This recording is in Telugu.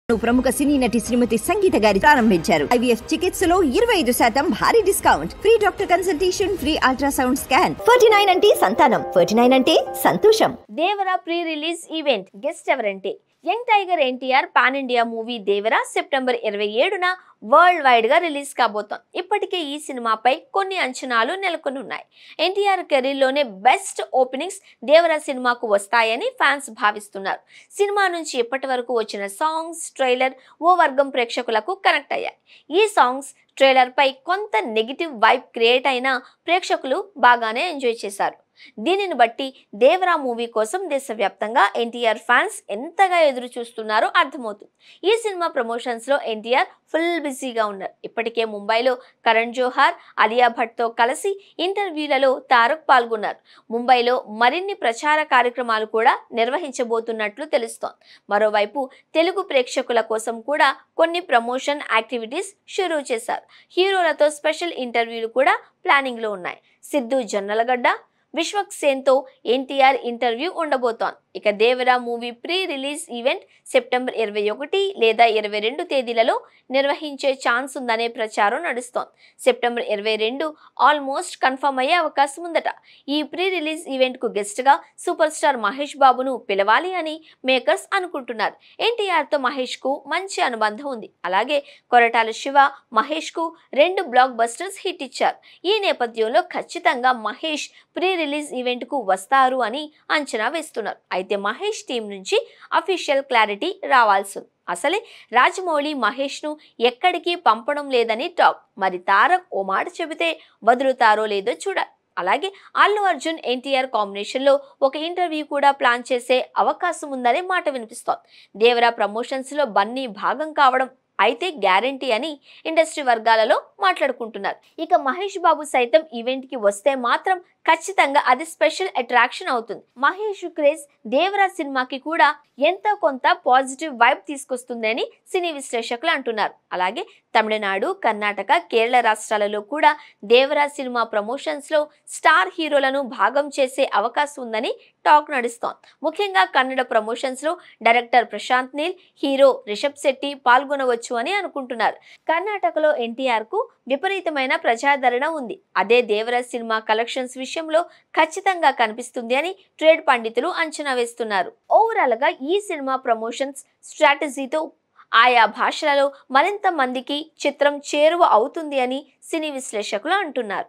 ప్రముఖ సినీ నటి శ్రీమతి సంగీత గారి ప్రారంభించారు. IVF చికిత్సలో 25% భారీ discount, free doctor consultation, free ultrasound scan. 49 అంటే సంతానం, 49 అంటే సంతోషం. Devara pre release event guest ఎవరంటే young tiger NTR pan India movie Devara September 27న వరల్డ్ వైడ్ గా రిలీజ్ కాబోతోంది. ఇప్పటికే ఈ సినిమాపై కొన్ని అంచనాలు నెలకొని ఉన్నాయి. ఎన్టీఆర్ కెరీర్లోనే బెస్ట్ ఓపెనింగ్స్ దేవరా సినిమాకు వస్తాయని ఫ్యాన్స్ భావిస్తున్నారు. సినిమా నుంచి ఇప్పటి వరకు వచ్చిన సాంగ్స్, ట్రైలర్ ఓ వర్గం ప్రేక్షకులకు కనెక్ట్ అయ్యాయి. ఈ సాంగ్స్, ట్రైలర్ పై కొంత నెగిటివ్ వైబ్ క్రియేట్ అయినా ప్రేక్షకులు బాగానే ఎంజాయ్ చేశారు. దీనిని బట్టి దేవరా మూవీ కోసం దేశవ్యాప్తంగా ఎన్టీఆర్ ఫ్యాన్స్ ఎంతగా ఎదురు చూస్తున్నారో అర్థమవుతుంది. ఈ సినిమా ప్రమోషన్స్ లో ఎన్టీఆర్ ఫుల్ బిజీగా ఉన్నారు. ఇప్పటికే ముంబైలో కరణ్ జోహార్, అలియా భట్ తో కలిసి ఇంటర్వ్యూలలో తారక్ పాల్గొన్నారు. ముంబైలో మరిన్ని ప్రచార కార్యక్రమాలు కూడా నిర్వహించబోతున్నట్లు తెలుస్తోంది. మరోవైపు తెలుగు ప్రేక్షకుల కోసం కూడా కొన్ని ప్రమోషన్ యాక్టివిటీస్ షురూ చేశారు. హీరోలతో స్పెషల్ ఇంటర్వ్యూలు కూడా ప్లానింగ్ లో ఉన్నాయి. సిద్ధు జొన్నలగడ్డ, విశ్వక్ సేన్ తో ఎన్టీఆర్ ఇంటర్వ్యూ ఉండబోతోంది. ఇక Devara movie pre release event September 21 లేదా 22 తేదీలలో నిర్వహించే ఛాన్స్ ఉందనే ప్రచారం నడుస్తోంది. సెప్టెంబర్ 22 ఆల్మోస్ట్ కన్ఫర్మ్ అయ్యే అవకాశం ఉందట. ఈ ప్రీ రిలీజ్ ఈవెంట్ కు గెస్ట్ గా సూపర్ స్టార్ మహేష్ బాబును పిలవాలి అని మేకర్స్ అనుకుంటున్నారు. ఎన్టీఆర్ తో మహేష్ కు మంచి అనుబంధం ఉంది. అలాగే కొరటాల శివ మహేష్ కు 2 బ్లాక్ బస్టర్స్ హిట్ ఇచ్చారు. ఈ నేపథ్యంలో ఖచ్చితంగా మహేష్ ప్రీ రిలీజ్ ఈవెంట్ కు వస్తారు అని అంచనా వేస్తున్నారు. అయితే మహేష్ టీం నుంచి అఫీషియల్ క్లారిటీ రావాల్సి ఉంది. అసలే రాజమౌళి మహేష్ ను ఎక్కడికి పంపడం లేదని టాక్. మరి తారక్ ఓ మాట చెబితే వదులుతారో లేదో చూడాలి. అలాగే అల్లు అర్జున్ ఎన్టీఆర్ కాంబినేషన్ లో ఒక ఇంటర్వ్యూ కూడా ప్లాన్ చేసే అవకాశం ఉందనే మాట వినిపిస్తోంది. దేవరా ప్రమోషన్స్ లో బన్నీ భాగం కావడం అయితే గ్యారంటీ అని ఇండస్ట్రీ వర్గాలలో మాట్లాడుకుంటున్నారు. ఇక మహేష్ బాబు సైతం ఈవెంట్ కి వస్తే మాత్రం ఖచ్చితంగా అది స్పెషల్ అట్రాక్షన్ అవుతుంది. మహేష్ క్రేజ్ దేవరా సినిమాకి కూడా ఎంతో కొంత పాజిటివ్ వైబ్ తీసుకొస్తుందని సినీ విశ్లేషకులు అంటున్నారు. అలాగే తమిళనాడు, కర్ణాటక, కేరళ రాష్ట్రాలలో కూడా దేవరా సినిమా ప్రమోషన్స్ లో స్టార్ హీరోలను భాగం చేసే అవకాశం ఉందని టాక్ నడుస్తోంది. ముఖ్యంగా కన్నడ ప్రమోషన్స్ లో డైరెక్టర్ ప్రశాంత్ నీల్, హీరో రిషబ్ శెట్టి పాల్గొనవచ్చు అని అనుకుంటున్నారు. కర్ణాటకలో ఎన్టీఆర్ కు విపరీతమైన ప్రజాదరణ ఉంది. అదే దేవరా సినిమా కలెక్షన్స్ విషయంలో ఖచ్చితంగా కనిపిస్తుంది అని ట్రేడ్ పండితులు అంచనా వేస్తున్నారు. ఓవరాల్ గా ఈ సినిమా ప్రమోషన్స్ స్ట్రాటజీతో ఆయా భాషలలో మరింత మందికి చిత్రం చేరువ అవుతుంది అని సినీ విశ్లేషకులు అంటున్నారు.